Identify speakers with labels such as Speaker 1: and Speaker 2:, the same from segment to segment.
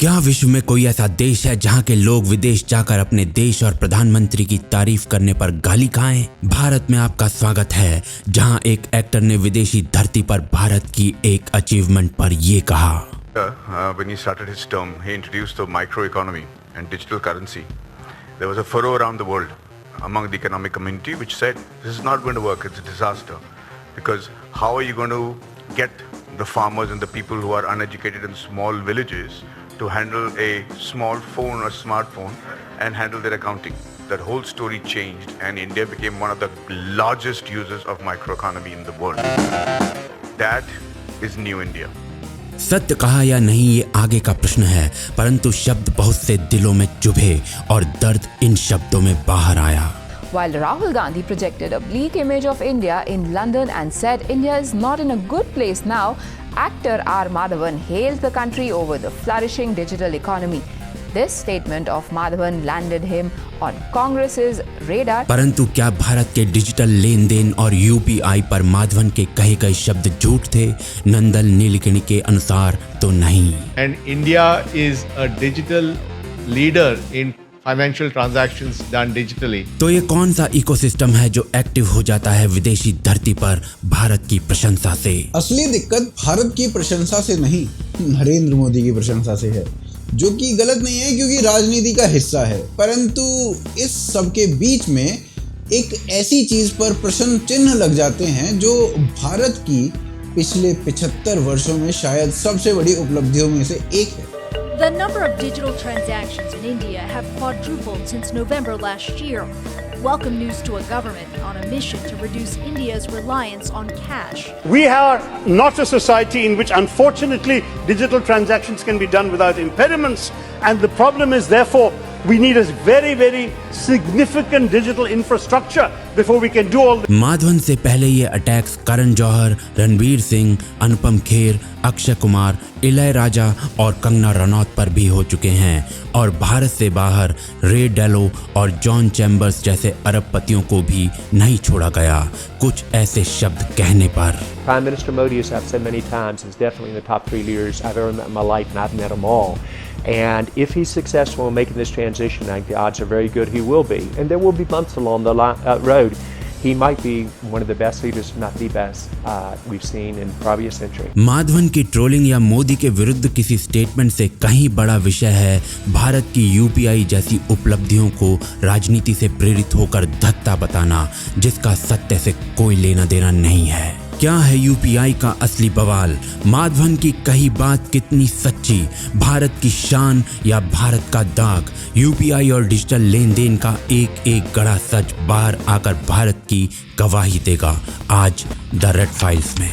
Speaker 1: क्या विश्व में कोई ऐसा देश है जहां के लोग विदेश जाकर अपने देश और प्रधानमंत्री की तारीफ करने पर गाली खाएं? भारत में आपका स्वागत है, जहां एक एक्टर ने विदेशी धरती पर भारत की एक अचीवमेंट पर ये कहा।
Speaker 2: When he started his term, he introduced the microeconomy and digital currency. There was a furrow around the world among the economic community which said this is not going to work, it's a disaster. Because how are you going to get the farmers and the people who are uneducated in small villages to handle a small phone or smartphone and handle their accounting? That whole story changed and India became one of the largest users of microeconomy in the world. That is new India.
Speaker 1: सत्य कहा या नहीं ये आगे का प्रश्न है, परंतु शब्द बहुत से दिलों में चुभे और दर्द इन शब्दों में बाहर आया।
Speaker 3: While Rahul Gandhi projected a bleak image of India in London and said India is not in a good place now, actor R. Madhavan hailed the country over the flourishing digital economy. This statement of Madhavan landed him on Congress's radar.
Speaker 1: परंतु क्या भारत के digital लेन then और UPI पर माधवन के कहे गए शब्द झूठ थे? नंदन नीलकणी के अनुसार तो नहीं।
Speaker 4: And India is a digital leader in financial transactions done digitally.
Speaker 1: तो ये कौन सा इकोसिस्टम है जो एक्टिव हो जाता है विदेशी धरती पर भारत की प्रशंसा से?
Speaker 5: असली दिक्कत भारत की प्रशंसा से नहीं, नरेंद्र मोदी की प्रशंसा से है, जो कि गलत नहीं है क्योंकि राजनीति का हिस्सा है। परंतु इस सब के बीच में एक ऐसी चीज पर प्रश्न चिन्ह लग जाते हैं जो भारत की पिछले 75 वर्षों में शायद सबसे बड़ी उपलब्धियों में से एक है।
Speaker 6: The number of digital transactions in India have quadrupled since November last year. Welcome news to a government on a mission to reduce India's reliance on cash.
Speaker 7: We are not a society in which, unfortunately, digital transactions can be done without impediments, and the problem is, therefore, we need a very, very significant digital infrastructure before we can do all this.
Speaker 1: Madhavan से पहले ये attacks Karan Johar, Ranveer Singh, Anupam Kher, Akshay Kumar, Ilaiyaraaja और कंगना रनौत पर भी हो चुके हैं और भारत से बाहर रे डेलो और जॉन चैम्बर्स जैसे अरबपतियों को भी नहीं छोड़ा गया कुछ ऐसे शब्द कहने पर।
Speaker 8: Prime Minister Modi, as I've said many times, is definitely in the top 3 leaders I've ever met in my life, and I've met them all. And if he's successful in making this transition, I think the odds are very good he will be. And there will be bumps along the road. He might be one of the best leaders, if not the best, we've seen in probably a century.
Speaker 1: Madhavan की trolling या मोदी के विरुद्ध किसी statement से कहीं बड़ा विषय है भारत की यूपीआई जैसी उपलब्धियों को राजनीति से प्रेरित होकर धत्ता बताना, जिसका सत्य से कोई लेना देना नहीं है। क्या है यूपीआई का असली बवाल? माधवन की कही बात कितनी सच्ची? भारत की शान या भारत का दाग? यूपीआई और डिजिटल लेन देन का एक एक गड़ा सच बाहर आकर भारत की गवाही देगा आज द रेड फाइल्स में।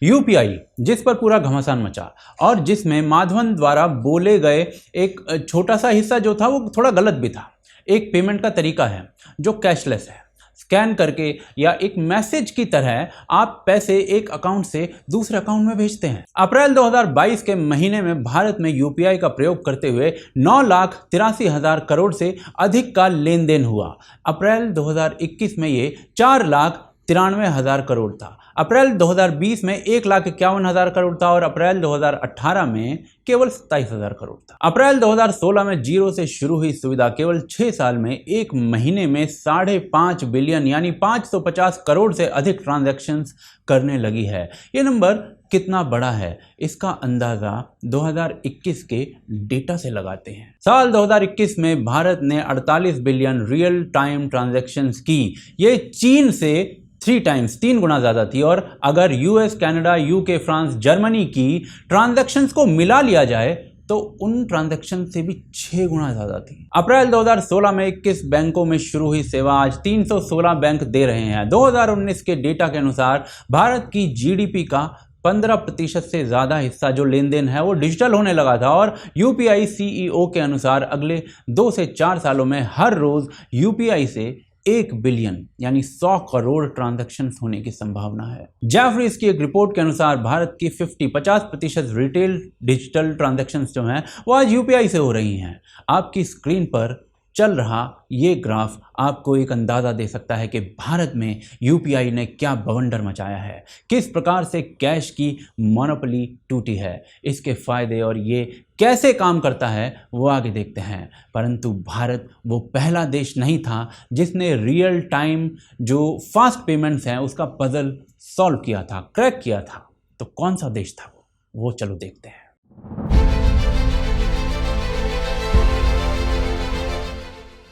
Speaker 9: यूपीआई जिस पर पूरा घमासान मचा और जिसमें माधवन द्वारा बोले गए एक छोटा सा हिस्सा जो था वो थोड़ा गलत भी था। एक पेमेंट का तरीका है जो कैशलेस है, स्कैन करके या एक मैसेज की तरह आप पैसे एक अकाउंट से दूसरे अकाउंट में भेजते हैं। अप्रैल 2022 के महीने में भारत में यूपीआई का प्रयोग करते हुए 9,83,000 करोड़ से अधिक का लेन देन हुआ। अप्रैल 2021 में ये 4,93,000 करोड़ था। अप्रैल 2020 में 1,51,000 करोड़ था और अप्रैल 2018 में केवल 27,000 करोड़ था। अप्रैल 2016 में जीरो से शुरू हुई सुविधा केवल 6 साल में एक महीने में 5.5 बिलियन यानी 550 करोड़ से अधिक ट्रांजैक्शंस करने लगी है। ये नंबर कितना बड़ा है इसका अंदाजा 2021 के डेटा से लगाते हैं। साल 2021 में भारत ने 48 बिलियन रियल टाइम ट्रांजैक्शंस की। ये चीन से 3 गुना ज़्यादा थी और अगर US, Canada, UK, France, Germany की ट्रांजैक्शंस को मिला लिया जाए तो उन ट्रांजैक्शन से भी 6 गुना ज़्यादा थी। अप्रैल 2016 में 21 बैंकों में शुरू हुई सेवा आज 316 बैंक दे रहे हैं। 2019 के डेटा के अनुसार भारत की जीडीपी का 15% से ज़्यादा हिस्सा जो लेन देन है वो डिजिटल होने लगा था और यूपीआई सीईओ के अनुसार अगले 2 से 4 सालों में हर रोज़ यूपीआई से 1 बिलियन यानी 100 करोड़ ट्रांजैक्शंस होने की संभावना है। जैफरीज की एक रिपोर्ट के अनुसार भारत की 50% रिटेल डिजिटल ट्रांजैक्शंस जो हैं वो आज यूपीआई से हो रही हैं। आपकी स्क्रीन पर चल रहा ये ग्राफ आपको एक अंदाज़ा दे सकता है कि भारत में यूपीआई ने क्या बवंडर मचाया है, किस प्रकार से कैश की मोनोपोली टूटी है, इसके फ़ायदे और ये कैसे काम करता है वो आगे देखते हैं। परंतु भारत वो पहला देश नहीं था जिसने रियल टाइम जो फास्ट पेमेंट्स हैं उसका पजल सॉल्व किया था, क्रैक किया था। तो कौन सा देश था वो चलो देखते हैं।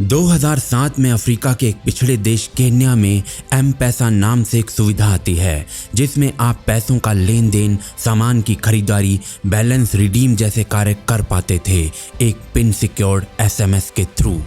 Speaker 1: 2007 में अफ्रीका के एक पिछड़े देश केन्या में एम-पैसा नाम से एक सुविधा आती है जिसमें आप पैसों का लेन देन, सामान की खरीदारी, बैलेंस रिडीम जैसे कार्य कर पाते थे एक पिन सिक्योर्ड एसएमएस के through.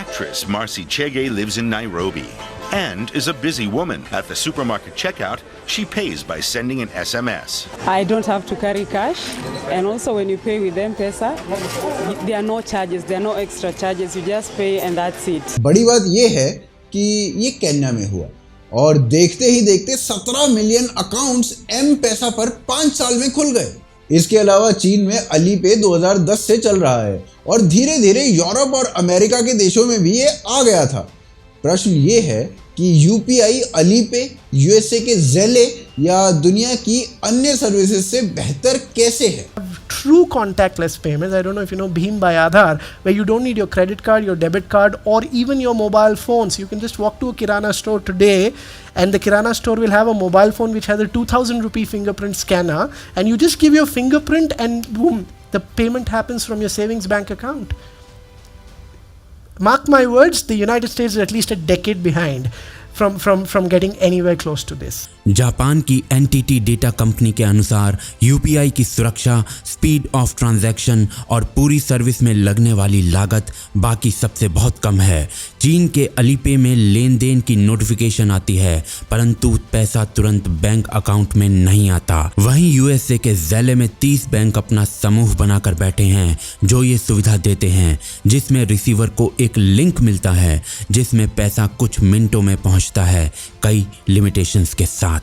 Speaker 10: Actress Marcy Chege lives in Nairobi and is a busy woman. At the supermarket checkout, she pays by sending an SMS.
Speaker 11: I don't have to carry cash, and also when you pay with M-Pesa, there are no charges, there are no extra charges, you just pay and that's it.
Speaker 5: बड़ी बात ये है कि ये Kenya में हुआ और देखते ही देखते 17 मिलियन अकाउंट्स M-Pesa पर 5 साल में खुल गए। इसके अलावा चीन में अलीपे 2010 से चल रहा है और धीरे धीरे यूरोप और अमेरिका के देशों में भी ये आ गया था। प्रश्न ये है कि यूपीआई अलीपे, यूएसए के ज़ेले या दुनिया की अन्य सर्विसेज से बेहतर कैसे है?
Speaker 12: True contactless payments, I don't know if you know Bhim by Aadhaar, where you don't need your credit card, your debit card, or even your mobile phones. You can just walk to a Kirana store today and the Kirana store will have a mobile phone which has a 2000 rupee fingerprint scanner, and you just give your fingerprint and boom, the payment happens from your savings bank account. Mark my words, the United States is at least a decade behind from getting anywhere close to this.
Speaker 1: Japan की NTT data company के अनुसार UPI की सुरक्षा, speed of transaction और पूरी service में लगने वाली लागत बाकी सबसे बहुत कम है। चीन के अलीपे में लेन देन की नोटिफिकेशन आती है परंतु पैसा तुरंत बैंक अकाउंट में नहीं आता। वहीं यूएसए के ज़ेले में 30 बैंक अपना समूह बनाकर बैठे हैं जो ये सुविधा देते हैं जिसमें रिसीवर को एक लिंक मिलता है जिसमें पैसा कुछ मिनटों में पहुंचता है कई लिमिटेशंस के साथ।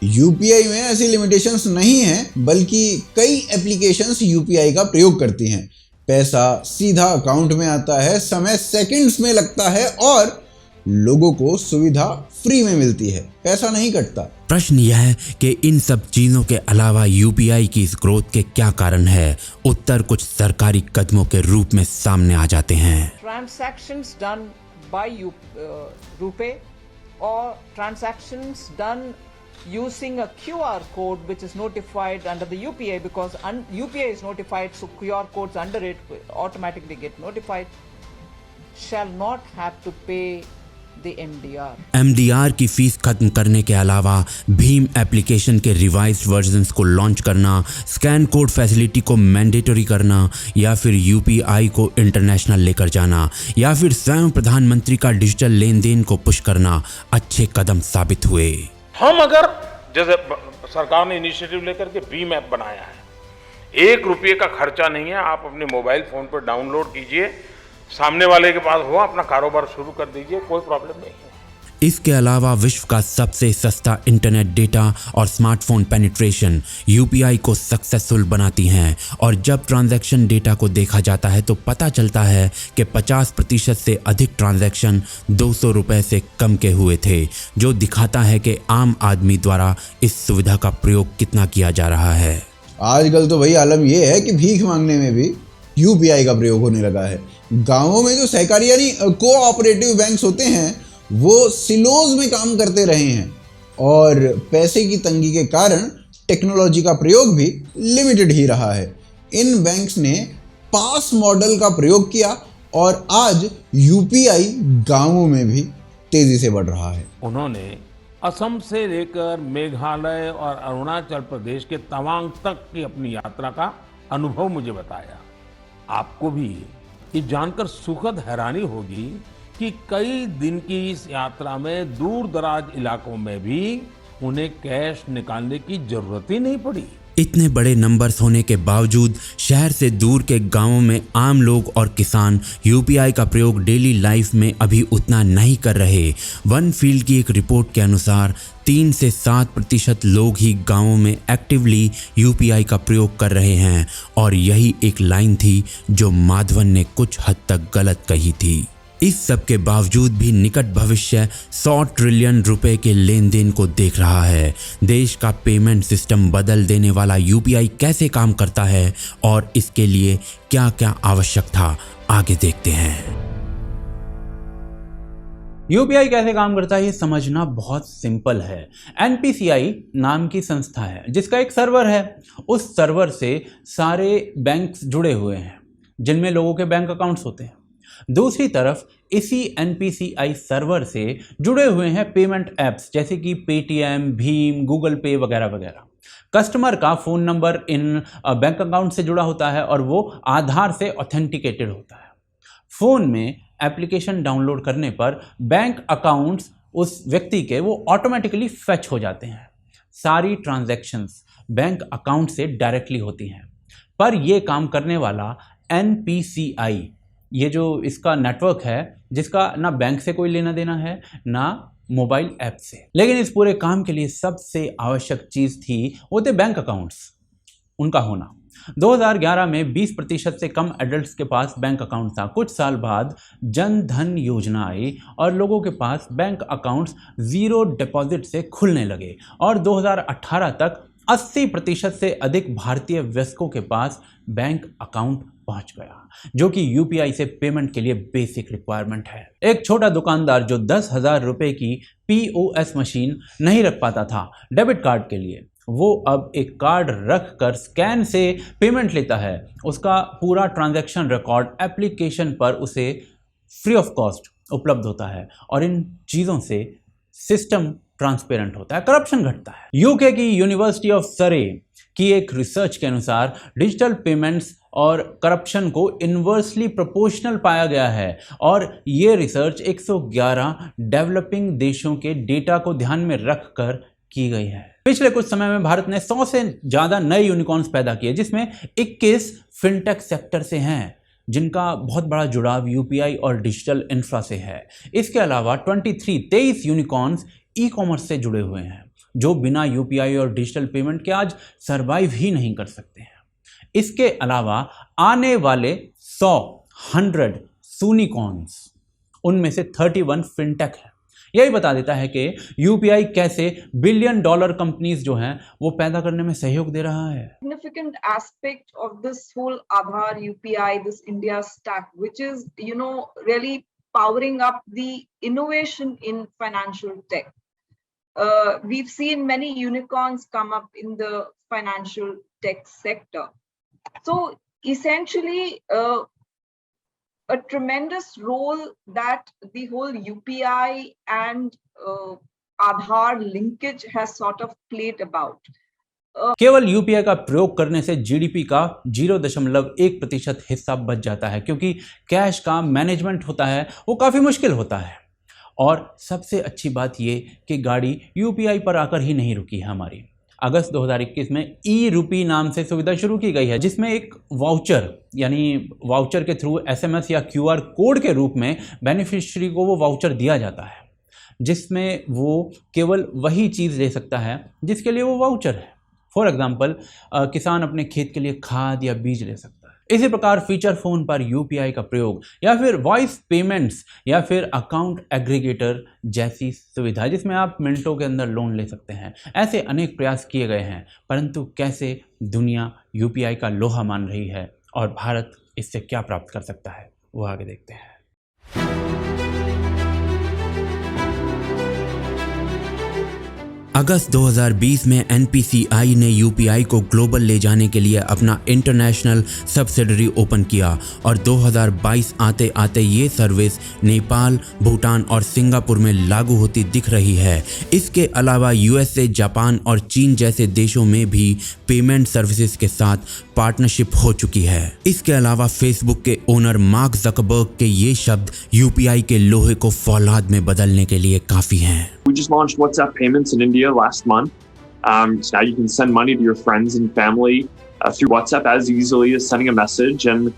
Speaker 5: यूपीआई में ऐसी लिमिटेशंस नहीं हैं बल्कि कई एप्लीकेशंस यूपीआई का प्रयोग करती हैं। पैसा सीधा अकाउंट में आता है, समय सेकंड्स में लगता है और लोगों को सुविधा फ्री में मिलती है, पैसा नहीं कटता।
Speaker 1: प्रश्न यह है कि इन सब चीजों के अलावा यूपीआई की इस ग्रोथ के क्या कारण है? उत्तर कुछ सरकारी कदमों के रूप में सामने आ जाते हैं।
Speaker 13: Transactions done by RuPay or transactions done using a QR code which is notified under the UPI because UPI is notified, so QR codes under it automatically get notified, shall not have to pay the MDR.
Speaker 1: MDR की fees खत्म करने के अलावा Bhim application के revised versions को launch करना, scan code facility को mandatory करना या फिर यूपीआई को इंटरनेशनल लेकर जाना या फिर स्वयं प्रधानमंत्री का डिजिटल लेन देन को पुश करना अच्छे कदम साबित हुए।
Speaker 14: हम अगर जैसे सरकार ने इनिशिएटिव लेकर के भीम ऐप बनाया है, 1 रुपये का खर्चा नहीं है, आप अपने मोबाइल फोन पर डाउनलोड कीजिए, सामने वाले के पास हो, अपना कारोबार शुरू कर दीजिए, कोई प्रॉब्लम नहीं है।
Speaker 1: इसके अलावा विश्व का सबसे सस्ता इंटरनेट डेटा और स्मार्टफोन पेनिट्रेशन यूपीआई को सक्सेसफुल बनाती हैं और जब ट्रांजैक्शन डेटा को देखा जाता है तो पता चलता है कि 50% से अधिक ट्रांजैक्शन 200 रुपए से कम के हुए थे, जो दिखाता है कि आम आदमी द्वारा इस सुविधा का प्रयोग कितना किया जा रहा है।
Speaker 5: आजकल तो भाई आलम ये है कि भीख मांगने में भी यूपीआई का प्रयोग होने लगा है। गाँवों में जो सहकारी यानी कोऑपरेटिव बैंक्स होते हैं वो सिलोज में काम करते रहे हैं और पैसे की तंगी के कारण टेक्नोलॉजी का प्रयोग भी लिमिटेड ही रहा है। इन बैंक्स ने पास मॉडल का प्रयोग किया और आज यूपीआई गांवों में भी तेजी से बढ़ रहा है।
Speaker 14: उन्होंने असम से लेकर मेघालय और अरुणाचल प्रदेश के तवांग तक की अपनी यात्रा का अनुभव मुझे बताया। आपको भी ये जानकर सुखद हैरानी होगी कि कई दिन की इस यात्रा में दूर दराज इलाकों में भी उन्हें कैश निकालने की जरूरत ही नहीं पड़ी।
Speaker 1: इतने बड़े नंबर्स होने के बावजूद शहर से दूर के गांवों में आम लोग और किसान यूपीआई का प्रयोग डेली लाइफ में अभी उतना नहीं कर रहे। वन फील्ड की एक रिपोर्ट के अनुसार 3 से 7% लोग ही गांवों में एक्टिवली यूपीआई का प्रयोग कर रहे हैं और यही एक लाइन थी जो माधवन ने कुछ हद तक गलत कही थी। इस सब के बावजूद भी निकट भविष्य 100 ट्रिलियन रुपए के लेन देन को देख रहा है। देश का पेमेंट सिस्टम बदल देने वाला यूपीआई कैसे काम करता है और इसके लिए क्या क्या आवश्यक था, आगे देखते हैं।
Speaker 9: यूपीआई कैसे काम करता है ये समझना बहुत सिंपल है। एनपीसीआई नाम की संस्था है जिसका एक सर्वर है। उस सर्वर से सारे बैंक्स जुड़े हुए हैं जिनमें लोगों के बैंक अकाउंट्स होते हैं। दूसरी तरफ इसी एनपीसीआई सर्वर से जुड़े हुए हैं पेमेंट ऐप्स जैसे कि पेटीएम, भीम, गूगल पे वगैरह वगैरह। कस्टमर का phone number in bank account से जुड़ा होता है और वो आधार से ऑथेंटिकेटेड होता है। फ़ोन में एप्लीकेशन डाउनलोड करने पर बैंक अकाउंट्स उस व्यक्ति के वो ऑटोमेटिकली फेच हो जाते हैं। सारी ट्रांजैक्शंस बैंक अकाउंट से डायरेक्टली होती हैं। पर ये काम करने वाला एनपीसीआई, ये जो इसका नेटवर्क है जिसका ना बैंक से कोई लेना देना है ना मोबाइल ऐप से, लेकिन इस पूरे काम के लिए सबसे आवश्यक चीज़ थी वो थे बैंक अकाउंट्स, उनका होना। 2011 में 20% से कम एडल्ट्स के पास बैंक अकाउंट था। कुछ साल बाद जन धन योजना आई और लोगों के पास बैंक अकाउंट्स जीरो डिपॉजिट से खुलने लगे और 2018 तक 80% से अधिक भारतीय वयस्कों के पास बैंक अकाउंट पहुंच गया, जो कि यूपीआई से पेमेंट के लिए बेसिक रिक्वायरमेंट है। एक छोटा दुकानदार जो 10,000 रुपए की पीओएस मशीन नहीं रख पाता था डेबिट कार्ड के लिए, वो अब एक कार्ड रख कर स्कैन से पेमेंट लेता है। उसका पूरा ट्रांजैक्शन रिकॉर्ड एप्लीकेशन पर उसे फ्री ऑफ कॉस्ट उपलब्ध होता है और इन चीज़ों से सिस्टम ट्रांसपेरेंट होता है, करप्शन घटता है। यूके की यूनिवर्सिटी ऑफ सरे की एक रिसर्च के अनुसार डिजिटल पेमेंट्स और करप्शन को इन्वर्सली प्रोपोर्शनल पाया गया है और ये रिसर्च 111 डेवलपिंग देशों के डेटा को ध्यान में रखकर की गई है। पिछले कुछ समय में भारत ने 100 से ज़्यादा नए यूनिकॉर्न्स पैदा किए, जिसमें 21 फिनटेक सेक्टर से हैं जिनका बहुत बड़ा जुड़ाव यूपीआई और डिजिटल इंफ्रा से है। इसके अलावा 23 यूनिकॉर्न्स ई कॉमर्स से जुड़े हुए हैं जो बिना यूपीआई और डिजिटल पेमेंट के आज सरवाइव ही नहीं कर सकते हैं। इसके अलावा आने वाले 100 यूनिकॉर्न्स, उनमें से 31 फिनटेक है। यही बता देता है कि यूपीआई कैसे $billion कंपनीज जो हैं वो पैदा करने में सहयोग दे रहा है।
Speaker 15: Significant aspect of this whole Aadhaar UPI, this India stack, which is, really powering up the innovation in financial tech. We've seen many unicorns come up in the financial tech sector. So essentially, a tremendous role that the whole UPI and Aadhaar linkage has sort of played about.
Speaker 9: केवल UPI का प्रयोग करने से GDP का 0.1% हिस्सा बच जाता है, क्योंकि कैश का मैनेजमेंट होता है वो काफ़ी मुश्किल होता है। और सबसे अच्छी बात ये कि गाड़ी यूपीआई पर आकर ही नहीं रुकी है हमारी। अगस्त 2021 में ई रूपी नाम से सुविधा शुरू की गई है, जिसमें एक वाउचर, यानी वाउचर के थ्रू एसएमएस या क्यूआर कोड के रूप में बेनिफिशियरी को वो वाउचर दिया जाता है, जिसमें वो केवल वही चीज़ ले सकता है जिसके लिए वो वाउचर है। फॉर एग्जाम्पल, किसान अपने खेत के लिए खाद या बीज ले सकता है। इसी प्रकार फीचर फोन पर यूपीआई का प्रयोग या फिर वॉइस पेमेंट्स या फिर अकाउंट एग्रीगेटर जैसी सुविधा जिसमें आप मिनटों के अंदर लोन ले सकते हैं, ऐसे अनेक प्रयास किए गए हैं। परंतु कैसे दुनिया यूपीआई का लोहा मान रही है और भारत इससे क्या प्राप्त कर सकता है, वो आगे देखते हैं।
Speaker 1: अगस्त 2020 में एनपीसीआई ने यूपीआई को ग्लोबल ले जाने के लिए अपना इंटरनेशनल सब्सिडरी ओपन किया और 2022 आते आते ये सर्विस नेपाल, भूटान और सिंगापुर में लागू होती दिख रही है। इसके अलावा यूएसए, जापान और चीन जैसे देशों में भी पेमेंट सर्विसेज के साथ पार्टनरशिप हो चुकी है। इसके अलावा फेसबुक के ओनर मार्क जकरबर्ग के ये शब्द यूपीआई के लोहे को फौलाद में बदलने के लिए काफ़ी हैं।
Speaker 16: We just launched WhatsApp payments in India last month, So now you can send money to your friends and family through WhatsApp as easily as sending a message, and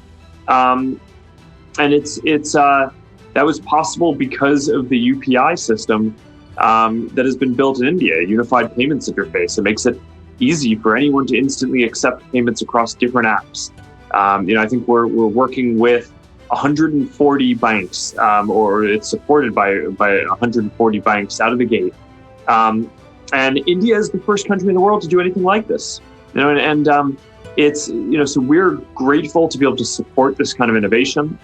Speaker 16: that was possible because of the UPI system that has been built in India, Unified Payments Interface. It makes it easy for anyone to instantly accept payments across different apps. I think we're working with 140 banks, or it's supported by 140 banks out of the gate. And India is the first country in the world to do anything like this. It's, so we're grateful to be able to support this kind of innovation,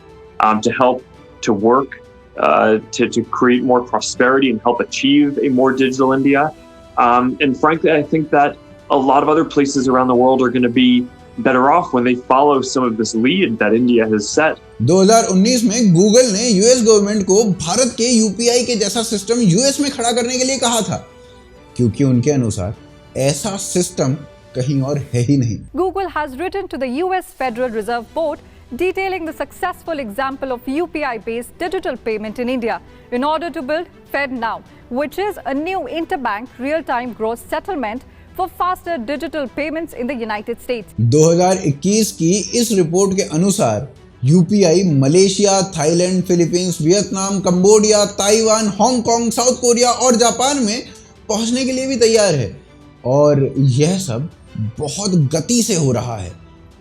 Speaker 16: to help to work, to create more prosperity and help achieve a more digital India. And frankly, I think that a lot of other places around the world are going to be better off when they follow some of this lead that India has set.
Speaker 5: 2019 में Google ने US government को भारत के UPI के जैसा system US में खड़ा करने के लिए कहा था, क्योंकि उनके अनुसार ऐसा सिस्टम कहीं और है ही नहीं.
Speaker 17: Google has written to the US Federal Reserve Board detailing the successful example of UPI-based digital payment in India in order to build FedNow, which is a new interbank real-time gross settlement for faster digital payments in the United States.
Speaker 5: 2021 की इस report के अनुसार UPI Malaysia, Thailand, Philippines, Vietnam, Cambodia, Taiwan, Hong Kong, south Korea और Japan में पहुंचने के लिए भी तैयार है, और यह सब बहुत गति से हो रहा है.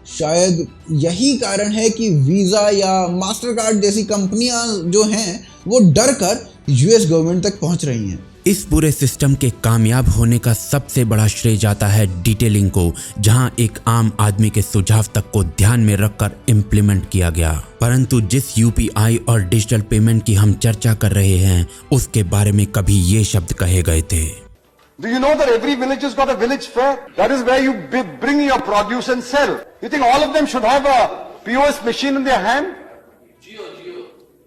Speaker 5: शायद यही कारण है कि वीज़ा या मास्टरकार्ड जैसी कंपनियां जो हैं वो डर कर यूएस गवर्नमेंट तक पहुंच रही हैं.
Speaker 1: इस पूरे सिस्टम के कामयाब होने का सबसे बड़ा श्रेय जाता है डिटेलिंग को, जहां एक आम आदमी के सुझाव तक को ध्यान में रखकर इम्प्लीमेंट किया गया. परंतु जिस यूपीआई और डिजिटल पेमेंट की हम चर्चा कर रहे हैं उसके बारे में कभी ये शब्द कहे गए थे.
Speaker 18: Do you know that every village has got a village fair? That is where you bring your produce and sell. You think all of them should have a POS machine in their hand?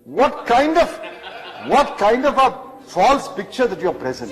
Speaker 18: What kind of a false picture that you're present?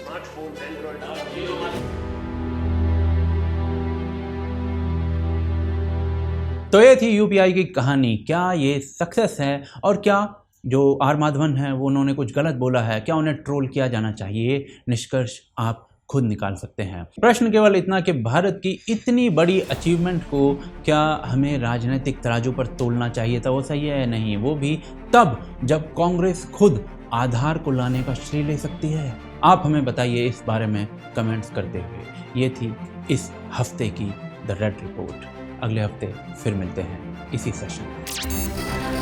Speaker 9: तो ये थी UPI की कहानी. क्या ये success है, और क्या जो आर माधवन है वो उन्होंने कुछ गलत बोला है, क्या उन्हें ट्रोल किया जाना चाहिए? निष्कर्ष आप खुद निकाल सकते हैं. प्रश्न केवल इतना कि भारत की इतनी बड़ी अचीवमेंट को क्या हमें राजनीतिक तराजू पर तोलना चाहिए था? वो सही है या नहीं? वो भी तब जब कांग्रेस खुद आधार को लाने का श्रेय ले सकती है. आप हमें बताइए इस बारे में कमेंट्स करते हुए. ये थी इस हफ्ते की द रेड रिपोर्ट. अगले हफ्ते फिर मिलते हैं इसी सेशन में.